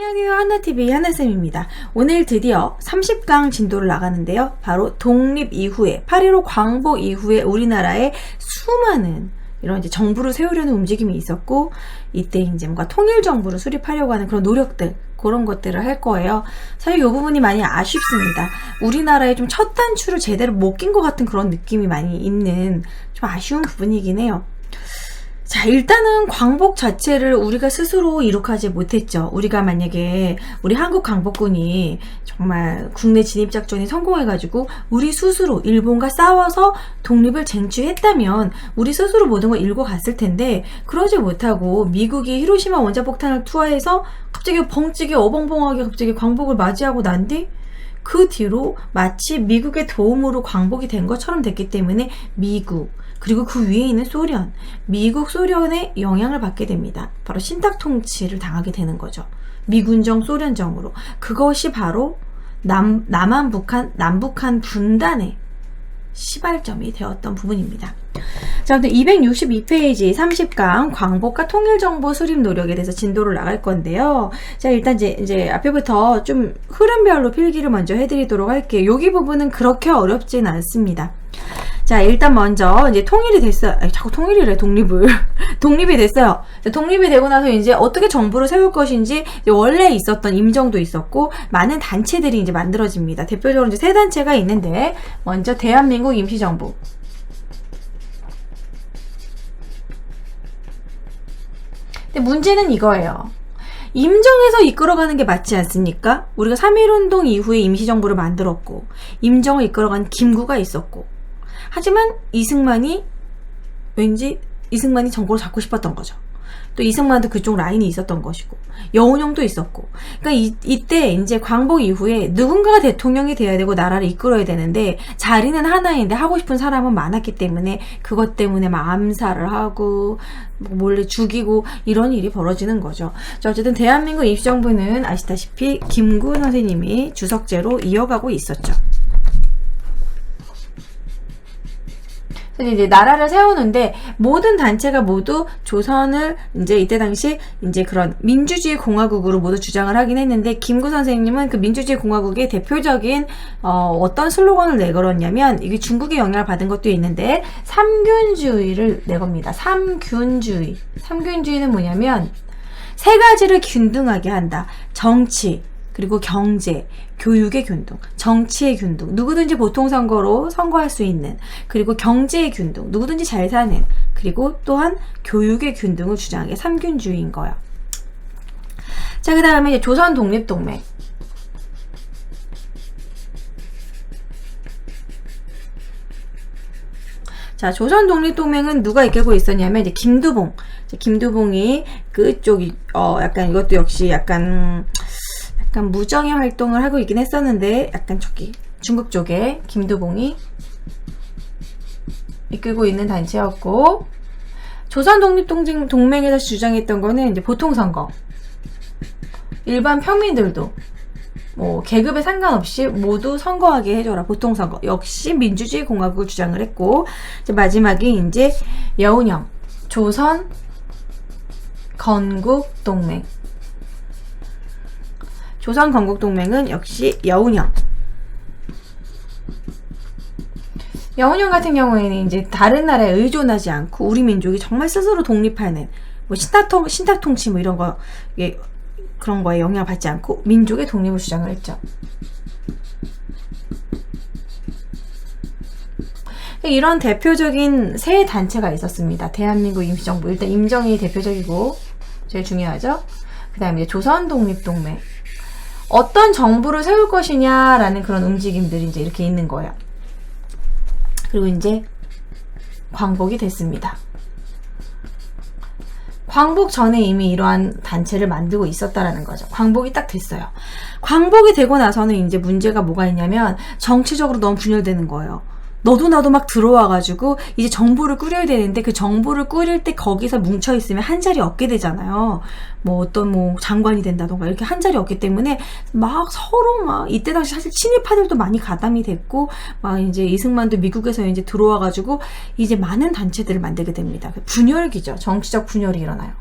안녕하세요. 하나TV 하나쌤입니다. 오늘 드디어 30강 진도를 나가는데요. 바로 독립 이후에 8.15 광복 이후에 우리나라에 수많은 이런 이제 정부를 세우려는 움직임이 있었고, 이때 이제 뭔가 통일 정부를 수립하려고 하는 그런 노력들, 그런 것들을 할 거예요. 사실 이 부분이 많이 아쉽습니다. 우리나라의 좀 첫 단추를 제대로 못 낀 것 같은 그런 느낌이 많이 있는 좀 아쉬운 부분이긴 해요. 자, 일단은 광복 자체를 우리가 스스로 이룩하지 못했죠. 우리가 만약에 우리 한국 광복군이 정말 국내 진입작전이 성공해가지고 우리 스스로 일본과 싸워서 독립을 쟁취했다면 우리 스스로 모든 걸 이루고 갔을 텐데, 그러지 못하고 미국이 히로시마 원자폭탄을 투하해서 갑자기 벙찌게 어벙벙하게 갑자기 광복을 맞이하고 난 뒤 그 뒤로 마치 미국의 도움으로 광복이 된 것처럼 됐기 때문에 미국, 그리고 그 위에 있는 소련, 미국, 소련의 영향을 받게 됩니다. 바로 신탁 통치를 당하게 되는 거죠. 미군정, 소련정으로. 그것이 바로 남북한 분단의 시발점이 되었던 부분입니다. 자, 근데 262페이지 30강 광복과 통일정부 수립 노력에 대해서 진도를 나갈 건데요. 자, 일단 이제 앞에부터 좀 흐름별로 필기를 먼저 해드리도록 할게요. 여기 부분은 그렇게 어렵진 않습니다. 자, 일단 먼저 이제 통일이 됐어요. 자꾸 통일이래, 독립을. 독립이 됐어요. 독립이 되고 나서 이제 어떻게 정부를 세울 것인지, 원래 있었던 임정도 있었고 많은 단체들이 이제 만들어집니다. 대표적으로 이제 세 단체가 있는데, 먼저 대한민국 임시정부. 근데 문제는 이거예요. 임정에서 이끌어가는 게 맞지 않습니까? 우리가 3.1운동 이후에 임시정부를 만들었고, 임정을 이끌어간 김구가 있었고, 하지만 이승만이 정권을 잡고 싶었던 거죠. 또 이승만도 그쪽 라인이 있었던 것이고, 여운형도 있었고. 그러니까 이때 이제 광복 이후에 누군가가 대통령이 돼야 되고 나라를 이끌어야 되는데, 자리는 하나인데 하고 싶은 사람은 많았기 때문에 그것 때문에 막 암살을 하고 몰래 죽이고 이런 일이 벌어지는 거죠. 자, 어쨌든 대한민국 임시정부는 아시다시피 김구 선생님이 주석제로 이어가고 있었죠. 이제 나라를 세우는데 모든 단체가 모두 조선을 이제 이때 당시 이제 그런 민주주의 공화국으로 모두 주장을 하긴 했는데, 김구 선생님은 그 민주주의 공화국의 대표적인 어떤 슬로건을 내걸었냐면, 이게 중국의 영향을 받은 것도 있는데 삼균주의를 내겁니다. 삼균주의는 뭐냐면 세 가지를 균등하게 한다. 정치, 그리고 경제, 교육의 균등, 정치의 균등, 누구든지 보통선거로 선거할 수 있는, 그리고 경제의 균등, 누구든지 잘 사는, 그리고 또한 교육의 균등을 주장하는 게 삼균주의인 거예요. 자, 그 다음에 이제 조선 독립동맹. 자, 조선 독립동맹은 누가 이끌고 있었냐면 이제 김두봉이 그쪽이 약간 이것도 역시 약간 무정의 활동을 하고 있긴 했었는데, 약간 저기 중국 쪽에 김두봉이 이끌고 있는 단체였고, 조선 독립동맹에서 주장했던 거는 이제 보통선거, 일반 평민들도 뭐 계급에 상관없이 모두 선거하게 해줘라, 보통선거. 역시 민주주의 공화국을 주장을 했고, 이제 마지막에 이제 여운형, 조선 건국동맹. 조선 건국동맹은 역시 여운형 같은 경우에는 이제 다른 나라에 의존하지 않고 우리 민족이 정말 스스로 독립하는, 뭐 신탁 통치 뭐 이런 거, 그런 거에 영향을 받지 않고 민족의 독립을 주장을 했죠. 이런 대표적인 세 단체가 있었습니다. 대한민국 임시정부, 일단 임정이 대표적이고 제일 중요하죠. 그 다음에 이제 조선 독립동맹, 어떤 정부를 세울 것이냐라는 그런 움직임들이 이제 이렇게 있는 거예요. 그리고 이제 광복이 됐습니다. 광복 전에 이미 이러한 단체를 만들고 있었다라는 거죠. 광복이 딱 됐어요. 광복이 되고 나서는 이제 문제가 뭐가 있냐면, 정치적으로 너무 분열되는 거예요. 너도 나도 막 들어와가지고 이제 정부를 꾸려야 되는데, 그 정부를 꾸릴 때 거기서 뭉쳐있으면 한 자리 얻게 되잖아요. 뭐 어떤 뭐 장관이 된다던가 이렇게 한 자리 얻기 때문에 막 서로 막, 이때 당시 사실 친일파들도 많이 가담이 됐고, 막 이제 이승만도 미국에서 이제 들어와가지고 이제 많은 단체들을 만들게 됩니다. 분열기죠. 정치적 분열이 일어나요.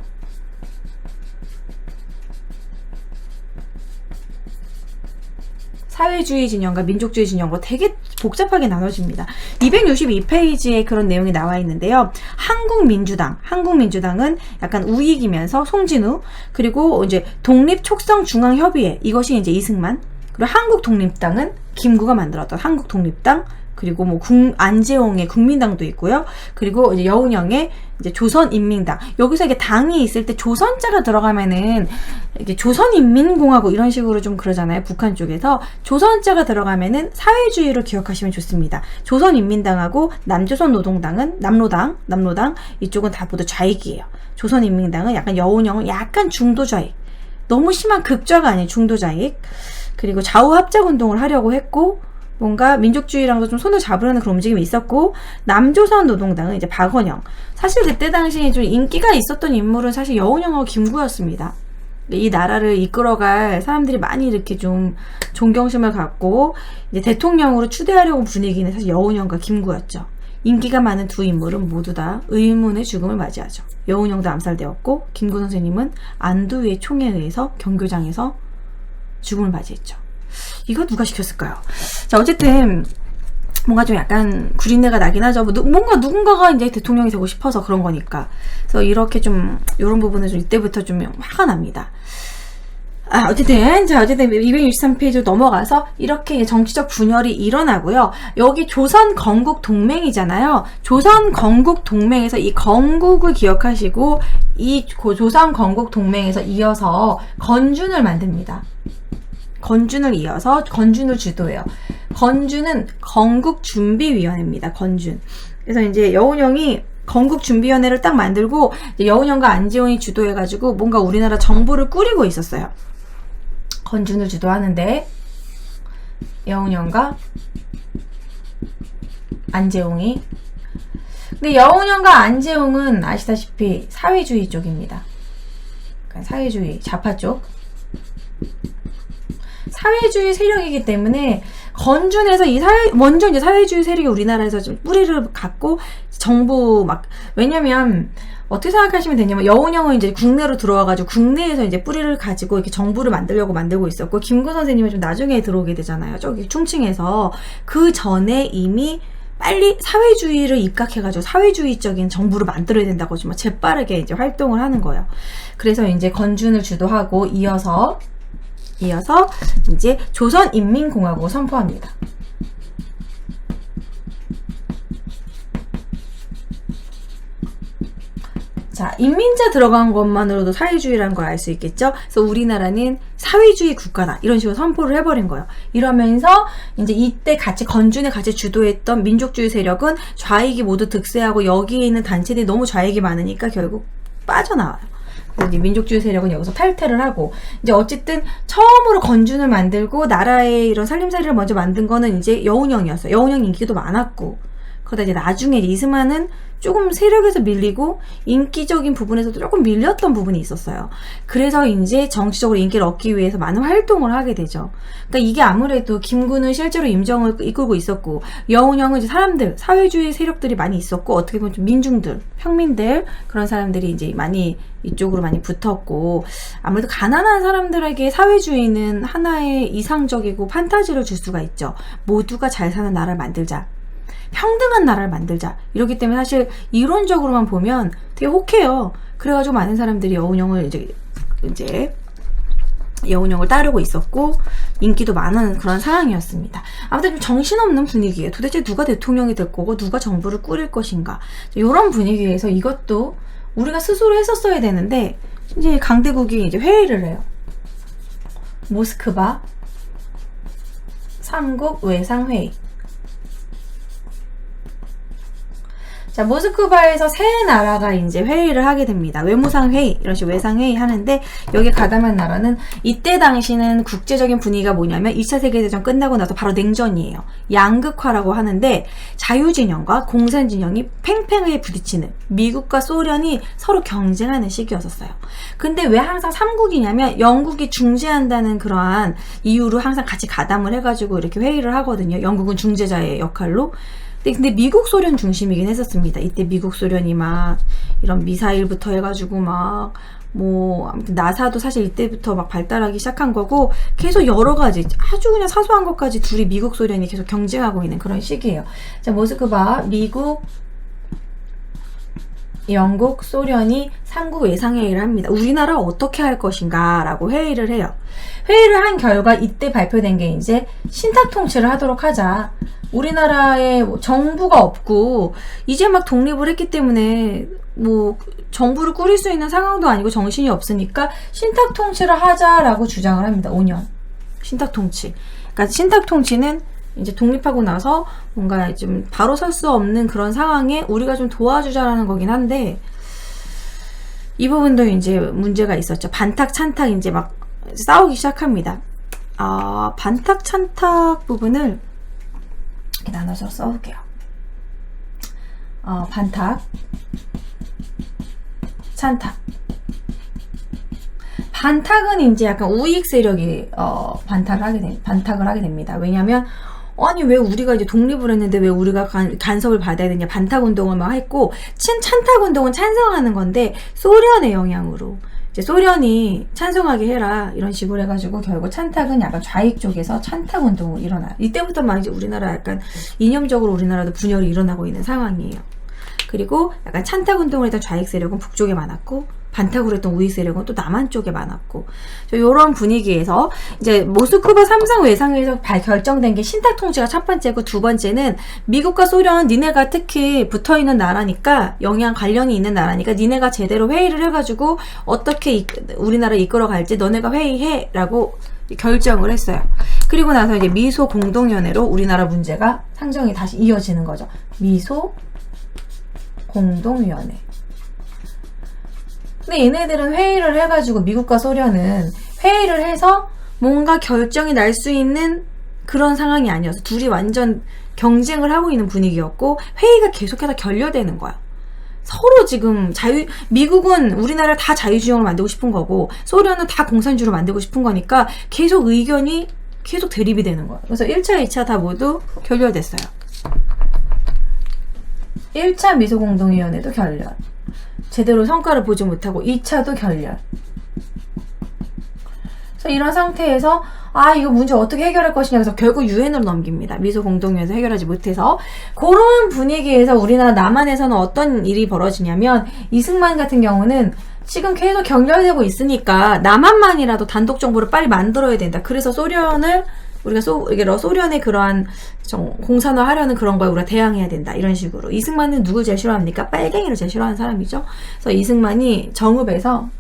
사회주의 진영과 민족주의 진영으로 되게 복잡하게 나눠집니다. 262페이지에 그런 내용이 나와 있는데요. 한국민주당은 약간 우익이면서 송진우, 그리고 이제 독립촉성중앙협의회, 이것이 이제 이승만, 그리고 한국독립당은 김구가 만들었던 한국독립당, 그리고 뭐 안재홍의 국민당도 있고요. 그리고 이제 여운형의 이제 조선인민당. 여기서 이게 당이 있을 때 조선자가 들어가면은 이게 조선인민공화국 이런 식으로 좀 그러잖아요. 북한 쪽에서 조선자가 들어가면은 사회주의로 기억하시면 좋습니다. 조선인민당하고 남조선노동당은 남로당 이쪽은 다 모두 좌익이에요. 조선인민당은 약간 여운형은 약간 중도좌익. 너무 심한 극좌가 아닌 중도좌익. 그리고 좌우 합작 운동을 하려고 했고, 뭔가 민족주의랑도 좀 손을 잡으려는 그런 움직임이 있었고, 남조선 노동당은 이제 박원영. 사실 그때 당시에 좀 인기가 있었던 인물은 사실 여운형하고 김구였습니다. 이 나라를 이끌어갈 사람들이 많이 이렇게 좀 존경심을 갖고 이제 대통령으로 추대하려고 분위기는 사실 여운형과 김구였죠. 인기가 많은 두 인물은 모두 다 의문의 죽음을 맞이하죠. 여운형도 암살되었고, 김구 선생님은 안두의 총에 의해서 경교장에서 죽음을 맞이했죠. 이거 누가 시켰을까요? 자, 어쨌든 뭔가 좀 약간 구린내가 나긴 하죠. 뭔가 누군가가 이제 대통령이 되고 싶어서 그런 거니까. 그래서 이렇게 좀 이런 부분은 좀 이때부터 좀 화가 납니다. 어쨌든 263페이지로 넘어가서 이렇게 정치적 분열이 일어나고요. 여기 조선 건국 동맹이잖아요. 조선 건국 동맹에서 이 건국을 기억하시고, 이 조선 건국 동맹에서 이어서 건준을 만듭니다. 건준을 이어서 건준을 주도해요. 건준은 건국준비위원회입니다. 건준. 그래서 이제 여운형이 건국준비위원회를 딱 만들고, 이제 여운형과 안재홍이 주도해가지고 뭔가 우리나라 정부를 꾸리고 있었어요. 건준을 주도하는데 여운형과 안재홍이. 근데 여운형과 안재홍은 아시다시피 사회주의 쪽입니다. 그러니까 사회주의 좌파 쪽. 사회주의 세력이기 때문에 건준에서 먼저 이제 사회주의 세력이 우리나라에서 좀 뿌리를 갖고 정부 왜냐면 어떻게 생각하시면 되냐면, 여운형은 이제 국내로 들어와가지고 국내에서 이제 뿌리를 가지고 이렇게 정부를 만들고 있었고, 김구 선생님은 좀 나중에 들어오게 되잖아요. 저기 충칭에서. 그 전에 이미 빨리 사회주의를 입각해가지고 사회주의적인 정부를 만들어야 된다고 좀 재빠르게 이제 활동을 하는 거예요. 그래서 이제 건준을 주도하고 이어서 이제 조선인민공화국을 선포합니다. 자, 인민자 들어간 것만으로도 사회주의라는 걸 알 수 있겠죠? 그래서 우리나라는 사회주의 국가다, 이런 식으로 선포를 해버린 거예요. 이러면서 이제 이때 건준에 같이 주도했던 민족주의 세력은 좌익이 모두 득세하고, 여기에 있는 단체들이 너무 좌익이 많으니까 결국 빠져나와요. 그래서 민족주의 세력은 여기서 탈퇴를 하고, 이제 어쨌든 처음으로 건준을 만들고 나라의 이런 살림살이를 먼저 만든 거는 이제 여운형이었어요. 여운형 인기도 많았고, 그러다 이제 나중에 이승만은 조금 세력에서 밀리고 인기적인 부분에서도 조금 밀렸던 부분이 있었어요. 그래서 이제 정치적으로 인기를 얻기 위해서 많은 활동을 하게 되죠. 그러니까 이게 아무래도 김구는 실제로 임정을 이끌고 있었고, 여운형은 이제 사회주의 세력들이 많이 있었고, 어떻게 보면 좀 민중들, 평민들, 그런 사람들이 이제 많이 이쪽으로 많이 붙었고, 아무래도 가난한 사람들에게 사회주의는 하나의 이상적이고 판타지를 줄 수가 있죠. 모두가 잘 사는 나라를 만들자, 평등한 나라를 만들자, 이렇기 때문에 사실 이론적으로만 보면 되게 혹해요. 그래가지고 많은 사람들이 여운형을 이제 여운형을 따르고 있었고, 인기도 많은 그런 상황이었습니다. 아무튼 좀 정신없는 분위기예요. 도대체 누가 대통령이 될 거고 누가 정부를 꾸릴 것인가, 이런 분위기에서 이것도 우리가 스스로 했었어야 되는데, 이제 강대국이 이제 회의를 해요. 모스크바 3국 외상회의. 자, 모스크바에서 세 나라가 이제 회의를 하게 됩니다. 외무상회의, 이런 식으로 외상회의 하는데, 여기 가담한 나라는 이때 당시는 국제적인 분위기가 뭐냐면 2차 세계대전 끝나고 나서 바로 냉전이에요. 양극화라고 하는데, 자유진영과 공산진영이 팽팽하게 부딪히는, 미국과 소련이 서로 경쟁하는 시기였었어요. 근데 왜 항상 3국이냐면 영국이 중재한다는 그러한 이유로 항상 같이 가담을 해가지고 이렇게 회의를 하거든요. 영국은 중재자의 역할로. 근데 미국 소련 중심이긴 했었습니다. 이때 미국 소련이 막 이런 미사일부터 해가지고 막 뭐 아무튼 나사도 사실 이때부터 막 발달하기 시작한 거고 계속 여러 가지 아주 그냥 사소한 것까지 둘이 미국 소련이 계속 경쟁하고 있는 그런 시기예요. 자, 모스크바 미국 영국 소련이 삼국 외상회의를 합니다. 우리나라 어떻게 할 것인가 라고 회의를 해요. 회의를 한 결과 이때 발표된 게 이제 신탁 통치를 하도록 하자. 우리나라에 뭐 정부가 없고 이제 막 독립을 했기 때문에 뭐 정부를 꾸릴 수 있는 상황도 아니고 정신이 없으니까 신탁 통치를 하자라고 주장을 합니다. 5년 신탁 통치. 그러니까 신탁 통치는 이제 독립하고 나서 뭔가 좀 바로 설 수 없는 그런 상황에 우리가 좀 도와주자라는 거긴 한데 이 부분도 이제 문제가 있었죠. 반탁 찬탁 이제 막 싸우기 시작합니다. 반탁 찬탁 부분을 이렇게 나눠서 써볼게요. 반탁 찬탁. 반탁은 이제 약간 우익 세력이 반탁을 하게 됩니다. 왜냐하면 아니 왜 우리가 이제 독립을 했는데 왜 우리가 간섭을 받아야 되냐, 반탁 운동을 막 했고 찬탁 운동은 찬성하는 건데 소련의 영향으로 이제 소련이 찬성하게 해라 이런 식으로 해가지고 결국 찬탁은 약간 좌익 쪽에서 찬탁 운동이 일어나요. 이때부터 막 이제 우리나라 약간 이념적으로 우리나라도 분열이 일어나고 있는 상황이에요. 그리고 약간 찬탁 운동을 했던 좌익 세력은 북쪽에 많았고 반탁으로 했던 우익 세력은 또 남한 쪽에 많았고 이런 분위기에서 이제 모스크바 삼성 외상회의에서 결정된 게 신탁 통치가 첫 번째고 두 번째는 미국과 소련 니네가 특히 붙어있는 나라니까 관련이 있는 나라니까 니네가 제대로 회의를 해가지고 어떻게 우리나라 이끌어갈지 너네가 회의해 라고 결정을 했어요. 그리고 나서 이제 미소 공동연회로 우리나라 문제가 상정이 다시 이어지는 거죠. 미소 공동위원회. 근데 얘네들은 회의를 해가지고 미국과 소련은 회의를 해서 뭔가 결정이 날 수 있는 그런 상황이 아니어서 둘이 완전 경쟁을 하고 있는 분위기였고 회의가 계속해서 결렬되는 거야. 서로 지금 미국은 우리나라를 다 자유주의로 만들고 싶은 거고 소련은 다 공산주의로 만들고 싶은 거니까 계속 의견이 계속 대립이 되는 거야. 그래서 1차, 2차 다 모두 결렬됐어요. 1차 미소공동위원회도 결렬. 제대로 성과를 보지 못하고 2차도 결렬. 그래서 이런 상태에서 이거 문제 어떻게 해결할 것이냐 해서 결국 유엔으로 넘깁니다. 미소공동위원회에서 해결하지 못해서. 그런 분위기에서 우리나라 남한에서는 어떤 일이 벌어지냐면 이승만 같은 경우는 지금 계속 결렬되고 있으니까 남한만이라도 단독 정부를 빨리 만들어야 된다. 그래서 소련을 우리가 소련의 그러한 공산화하려는 그런 거에 우리가 대항해야 된다. 이런 식으로. 이승만은 누굴 제일 싫어합니까? 빨갱이를 제일 싫어하는 사람이죠. 그래서 이승만이 정읍에서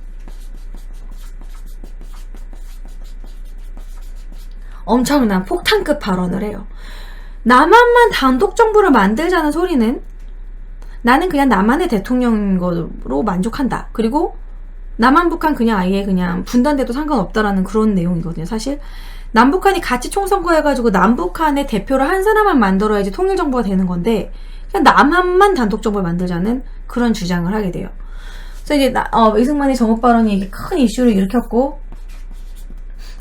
엄청난 폭탄급 발언을 해요. 남한만 단독 정부를 만들자는 소리는 나는 그냥 남한의 대통령인 거로 만족한다. 그리고 남한 북한 그냥 아예 그냥 분단돼도 상관없다라는 그런 내용이거든요. 사실 남북한이 같이 총선거해가지고 남북한의 대표를 한 사람만 만들어야지 통일정부가 되는 건데 그냥 남한만 단독정부를 만들자는 그런 주장을 하게 돼요. 그래서 이제 이승만의 정읍 발언이 이게 큰 이슈를 일으켰고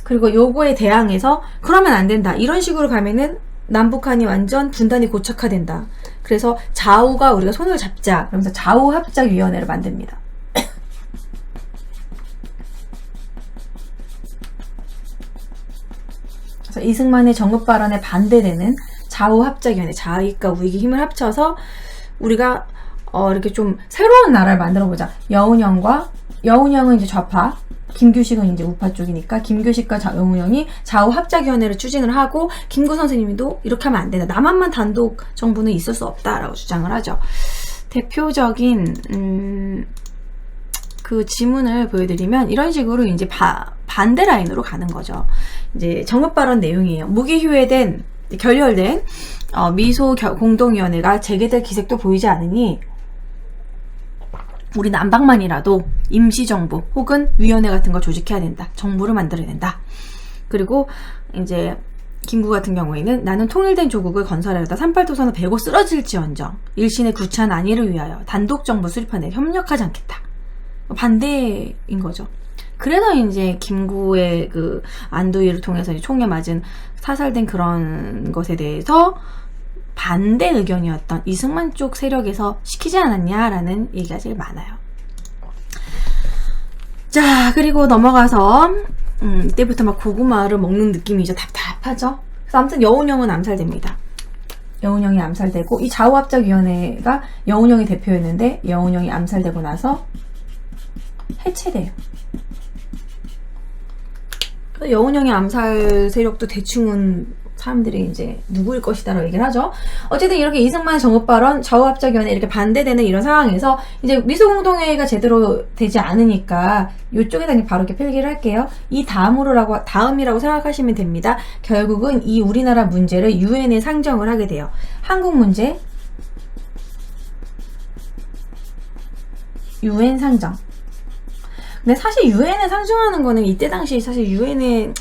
그리고 요거에 대항해서 그러면 안 된다. 이런 식으로 가면은 남북한이 완전 분단이 고착화된다. 그래서 좌우가 우리가 손을 잡자. 그러면서 좌우합작위원회를 만듭니다. 그래서 이승만의 정읍 발언에 반대되는 좌우합작위원회, 좌익과 우익이 힘을 합쳐서 우리가 이렇게 좀 새로운 나라를 만들어보자. 여운형은 이제 좌파, 김규식은 이제 우파 쪽이니까 김규식과 여운형이 좌우합작위원회를 추진을 하고 김구 선생님도 이렇게 하면 안 된다. 남한만 단독 정부는 있을 수 없다라고 주장을 하죠. 대표적인 그 지문을 보여드리면 이런 식으로 이제 반대 라인으로 가는 거죠. 이제 정읍 발언 내용이에요. 무기휴회된 결렬된 미소 공동위원회가 재개될 기색도 보이지 않으니 우리 남방만이라도 임시정부 혹은 위원회 같은 거 조직해야 된다. 정부를 만들어야 된다. 그리고 이제 김구 같은 경우에는 나는 통일된 조국을 건설하려다 38도선을 베고 쓰러질지언정 일신의 구차한 안위를 위하여 단독정부 수립하는 데 협력하지 않겠다. 반대인 거죠. 그래서 이제 김구의 그 안도위를 통해서 총에 맞은 사살된 그런 것에 대해서 반대 의견이었던 이승만 쪽 세력에서 시키지 않았냐라는 얘기가 제일 많아요. 자, 그리고 넘어가서 이때부터 막 고구마를 먹는 느낌이죠. 답답하죠. 그래서 아무튼 여운형은 암살됩니다. 여운형이 암살되고, 이 좌우합작위원회가 여운형이 대표였는데 여운형이 암살되고 나서 해체돼요. 여운형의 암살 세력도 대충은 사람들이 이제 누구일 것이다라고 얘기를 하죠. 어쨌든 이렇게 이승만 정읍 발언, 좌우합작위원회 이렇게 반대되는 이런 상황에서 이제 미소공동회의가 제대로 되지 않으니까 이쪽에다 바로 이렇게 필기를 할게요. 이 다음이라고 생각하시면 됩니다. 결국은 이 우리나라 문제를 유엔에 상정을 하게 돼요. 한국 문제 유엔 상정. 근데 사실 유엔에 상정하는 거는 이때 당시 사실 유엔에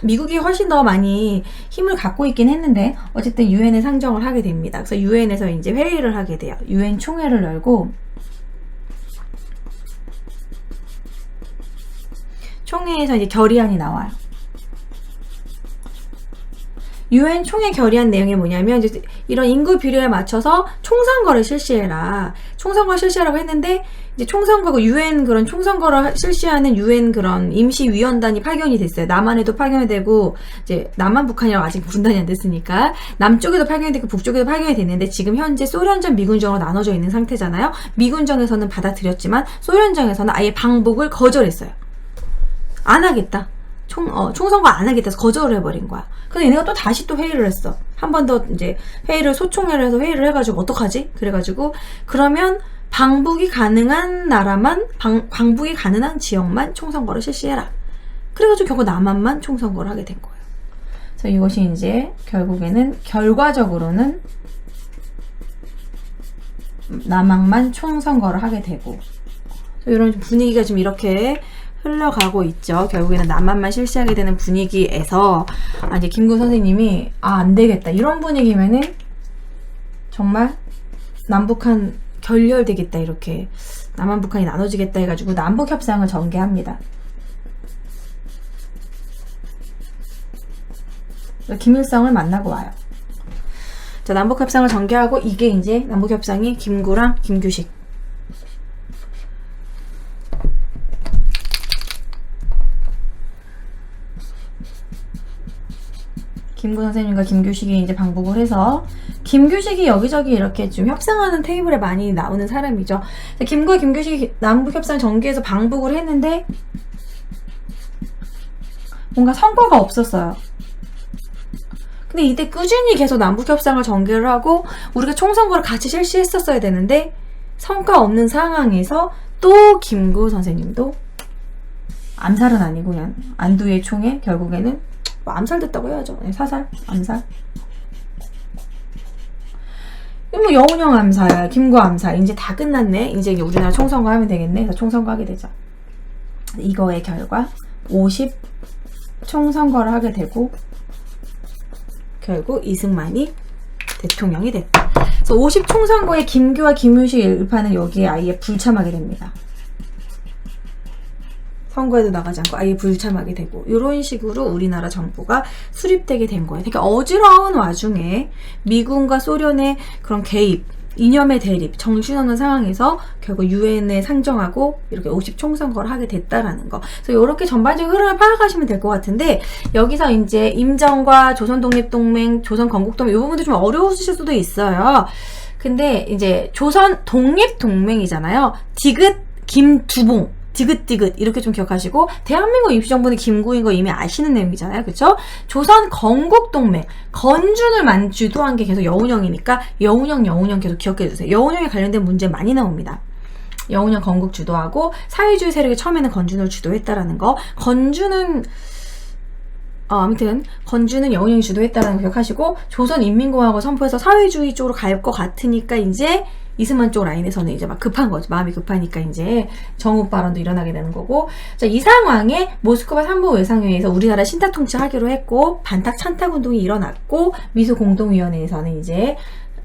미국이 훨씬 더 많이 힘을 갖고 있긴 했는데 어쨌든 유엔에 상정을 하게 됩니다. 그래서 유엔에서 이제 회의를 하게 돼요. 유엔 총회를 열고 총회에서 이제 결의안이 나와요. 유엔 총회 결의안 내용이 뭐냐면 이제 이런 인구 비례에 맞춰서 총선거를 실시해라. 총선거를 실시하라고 했는데 이제 총선거고 유엔 그런 총선거를 실시하는 유엔 그런 임시위원단이 파견이 됐어요. 남한에도 파견이 되고 이제 남한 북한이랑 아직 분단이 안 됐으니까 남쪽에도 파견이 되고 북쪽에도 파견이 됐는데 지금 현재 소련전 미군정으로 나눠져 있는 상태잖아요. 미군정에서는 받아들였지만 소련정에서는 아예 방북을 거절했어요. 안 하겠다. 총선거 안 하겠다 해서 거절을 해버린 거야. 근데 얘네가 또 다시 또 회의를 했어. 한 번 더 이제 소총회를 해서 회의를 해가지고 어떡하지? 그래가지고 그러면 방북이 가능한 나라만 방북이 가능한 지역만 총선거를 실시해라. 그래가지고 결국 남한만 총선거를 하게 된 거예요. 그래서 이것이 이제 결국에는 결과적으로는 남한만 총선거를 하게 되고 이런 분위기가 좀 이렇게 흘러가고 있죠. 결국에는 남한만 실시하게 되는 분위기에서 이제 김구 선생님이 안 되겠다. 이런 분위기면은 정말 남북한 결렬되겠다. 이렇게 남한 북한이 나눠지겠다 해가지고 남북협상을 전개합니다. 김일성을 만나고 와요. 자, 남북협상을 전개하고 이게 이제 남북협상이 김구랑 김규식. 김구 선생님과 김규식이 이제 방북을 해서 김규식이 여기저기 이렇게 좀 협상하는 테이블에 많이 나오는 사람이죠. 김구와 김규식이 남북협상 전개해서 방북을 했는데 뭔가 성과가 없었어요. 근데 이때 꾸준히 계속 남북협상을 전개를 하고 우리가 총선거를 같이 실시했었어야 되는데 성과 없는 상황에서 또 김구 선생님도 암살은 아니고 그냥 안두의 총에 결국에는 암살됐다고 해야죠. 사살, 암살. 뭐 여운형 암살, 김구 암살 이제 다 끝났네. 이제 우리나라 총선거 하면 되겠네. 그래서 총선거 하게 되죠. 이거의 결과 50 총선거를 하게 되고 결국 이승만이 대통령이 됐다. 그래서 50 총선거에 김규와 김유식 일파는 여기에 아예 불참하게 됩니다. 선거에도 나가지 않고 아예 불참하게 되고 이런 식으로 우리나라 정부가 수립되게 된 거예요. 그러니까 어지러운 와중에 미군과 소련의 그런 개입, 이념의 대립, 정신없는 상황에서 결국 유엔에 상정하고 이렇게 50 총선거를 하게 됐다라는 거. 그래서 이렇게 전반적인 흐름을 파악하시면 될 것 같은데 여기서 이제 임정과 조선독립동맹, 조선건국동맹 이 부분도 좀 어려우실 수도 있어요. 근데 이제 조선 독립동맹이잖아요. 디귿, 김두봉. 디귿디귿 이렇게 좀 기억하시고 대한민국 임시정부는 김구인 거 이미 아시는 내용이잖아요. 그쵸? 조선 건국동맹 건준을 주도한 게 계속 여운형이니까 여운형 계속 기억해주세요. 여운형에 관련된 문제 많이 나옵니다. 여운형 건국 주도하고 사회주의 세력이 처음에는 건준을 주도했다라는 거. 아무튼 건준은 여운형이 주도했다라는 거 기억하시고 조선인민공화국을 선포해서 사회주의 쪽으로 갈 것 같으니까 이제 이승만 쪽 라인에서는 이제 막 급한 거죠. 마음이 급하니까 이제 정읍 발언도 일어나게 되는 거고. 자, 이 상황에 모스크바 3부 외상회의에서 우리나라 신탁 통치하기로 했고 반탁 찬탁 운동이 일어났고 미소 공동위원회에서는 이제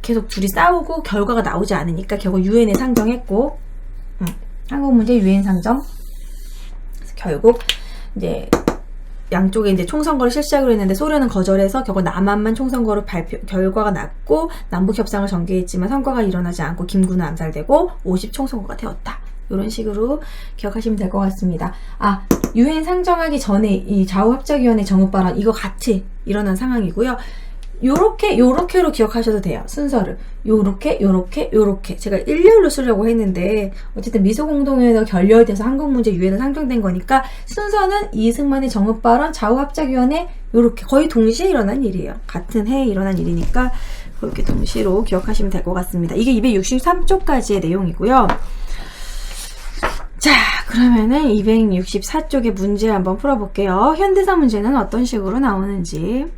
계속 둘이 싸우고 결과가 나오지 않으니까 결국 유엔에 상정했고 한국 문제 유엔 상정. 그래서 결국 이제 양쪽에 이제 총선거를 실시하기로 했는데 소련은 거절해서 결국 남한만 총선거로 결과가 났고 남북협상을 전개했지만 성과가 일어나지 않고 김구는 암살되고 50 총선거가 되었다. 이런 식으로 기억하시면 될 것 같습니다. 아, 유엔 상정하기 전에 이 좌우합작위원회 정읍발언 이거 같이 일어난 상황이고요. 요렇게로 기억하셔도 돼요. 순서를. 요렇게. 제가 일렬로 쓰려고 했는데, 어쨌든 미소공동회의가 결렬돼서 한국문제 유엔에 상정된 거니까, 순서는 이승만의 정읍발언, 좌우합작위원회, 요렇게 거의 동시에 일어난 일이에요. 같은 해에 일어난 일이니까, 그렇게 동시로 기억하시면 될 것 같습니다. 이게 263쪽까지의 내용이고요. 자, 그러면은 264쪽의 문제 한번 풀어볼게요. 현대사 문제는 어떤 식으로 나오는지.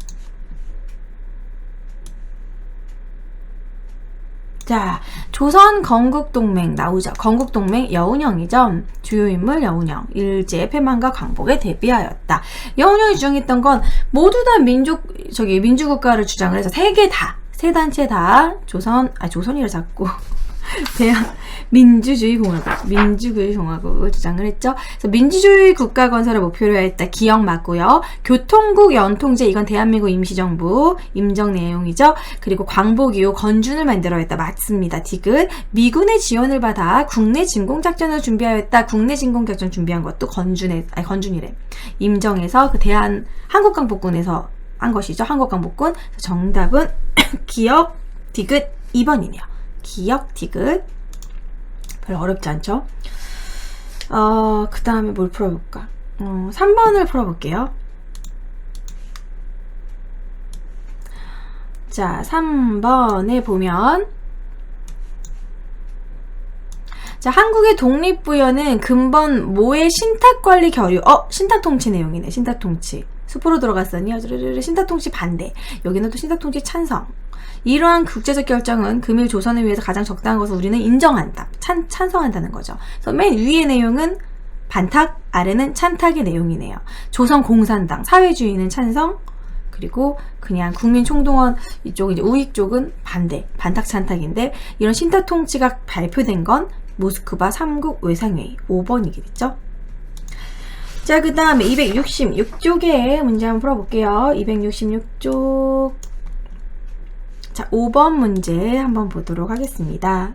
자, 조선 건국동맹 나오죠. 건국동맹 여운형이죠. 주요 인물 여운형. 일제의 패망과 광복에 대비하였다. 여운형이 주장했던 건 모두 다 민주국가를 주장을 해서 세 단체 다 조선이라 자꾸 민주주의 공화국을 주장을 했죠. 그래서 민주주의 국가 건설을 목표로 했다. 기억 맞고요. 교통국 연통제, 이건 대한민국 임시정부 임정 내용이죠. 그리고 광복 이후 건준을 만들어 했다. 맞습니다. 디귿. 미군의 지원을 받아 국내 진공작전을 준비하였다. 국내 진공작전 준비한 것도 건준이래. 임정에서 그 한국광복군에서 한 것이죠. 한국광복군. 정답은 기억 디귿 2번이네요. 기억 디귿. 별로 어렵지 않죠? 그 다음에 뭘 풀어볼까? 3번을 풀어볼게요. 자, 3번에 보면, 자, 한국의 독립부여는 근본 모의 신탁관리 결의, 신탁통치 내용이네, 신탁통치. 숲으로 들어갔으니요. 신탁통치 반대. 여기는 또 신탁통치 찬성. 이러한 국제적 결정은 금일 조선을 위해서 가장 적당한 것을 우리는 인정한다. 찬성한다는 거죠. 그래서 맨 위의 내용은 반탁, 아래는 찬탁의 내용이네요. 조선 공산당, 사회주의는 찬성, 그리고 그냥 국민총동원 이쪽, 이제 우익 쪽은 반대, 반탁 찬탁인데, 이런 신탁 통치가 발표된 건 모스크바 3국 외상회의 5번이겠죠. 자, 그 다음에 266쪽에 문제 한번 풀어볼게요. 266쪽. 자, 5번 문제 한번 보도록 하겠습니다.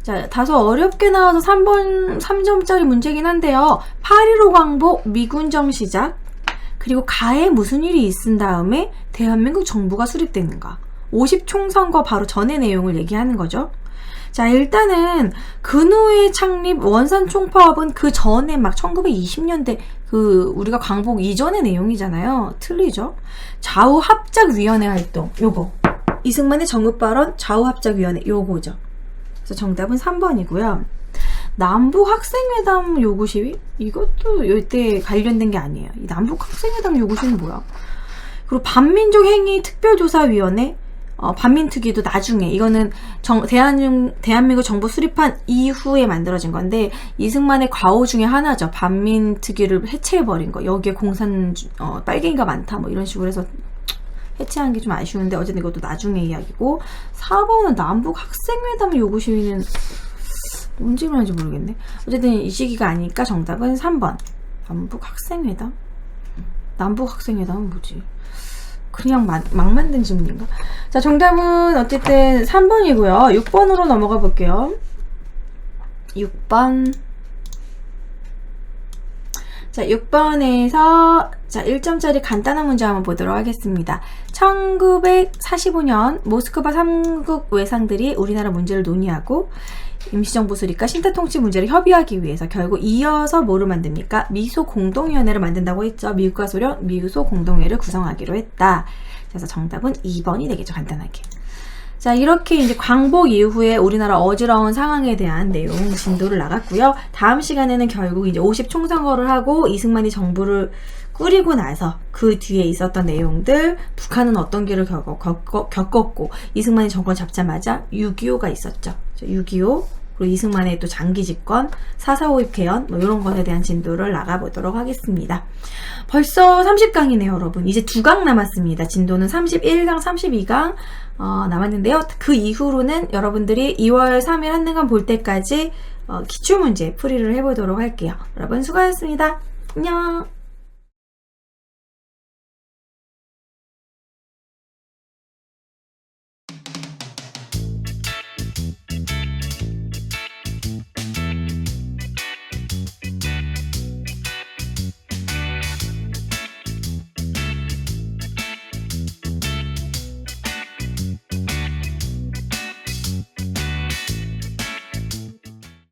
자, 다소 어렵게 나와서 3점짜리 문제긴 한데요. 8.15 광복, 미군정 시작, 그리고 가에 무슨 일이 있은 다음에 대한민국 정부가 수립되는가. 50총선거 바로 전의 내용을 얘기하는 거죠. 자, 일단은 근우의 창립 원산 총파업은 그 전에 막 1920년대 우리가 광복 이전의 내용이잖아요. 틀리죠? 좌우합작위원회 활동, 요거. 이승만의 정읍발언 좌우합작위원회, 요거죠. 그래서 정답은 3번이고요. 남북학생회담 요구시위? 이것도 이때 관련된 게 아니에요. 이 남북학생회담 요구시위는 뭐야? 그리고 반민족행위 특별조사위원회, 반민특위도 나중에, 이거는 대한민국 정부 수립한 이후에 만들어진 건데, 이승만의 과오 중에 하나죠. 반민특위를 해체해버린 거. 여기에 빨갱이가 많다, 뭐 이런 식으로 해서 해체한 게 좀 아쉬운데, 어쨌든 이것도 나중에 이야기고. 4번은 남북 학생회담 요구 시위는 언제 일어나는지 모르겠네. 어쨌든 이 시기가 아니니까 정답은 3번. 남북 학생회담? 남북 학생회담은 뭐지? 그냥 막 만든 질문인가? 자, 정답은 어쨌든 3번이고요. 6번으로 넘어가 볼게요. 6번. 자, 6번에서 1점짜리 간단한 문제 한번 보도록 하겠습니다. 1945년 모스크바 3국 외상들이 우리나라 문제를 논의하고 임시정부 수립과 신탁통치 문제를 협의하기 위해서 결국 이어서 뭐를 만듭니까? 미소공동위원회를 만든다고 했죠. 미국과 소련 미소공동회를 구성하기로 했다. 그래서 정답은 2번이 되겠죠. 간단하게. 자, 이렇게 이제 광복 이후에 우리나라 어지러운 상황에 대한 내용 진도를 나갔고요. 다음 시간에는 결국 이제 50총선거를 하고 이승만이 정부를 꾸리고 나서 그 뒤에 있었던 내용들, 북한은 어떤 길을 겪었고, 이승만이 정권 잡자마자 6.25가 있었죠. 6.25, 그리고 이승만의 또 장기 집권, 4.4 개헌, 뭐 이런 것에 대한 진도를 나가보도록 하겠습니다. 벌써 30강이네요, 여러분. 이제 2강 남았습니다. 진도는 31강, 32강 남았는데요. 그 이후로는 여러분들이 2월 3일 한능간 볼 때까지 기출문제 풀이를 해보도록 할게요. 여러분 수고하셨습니다. 안녕.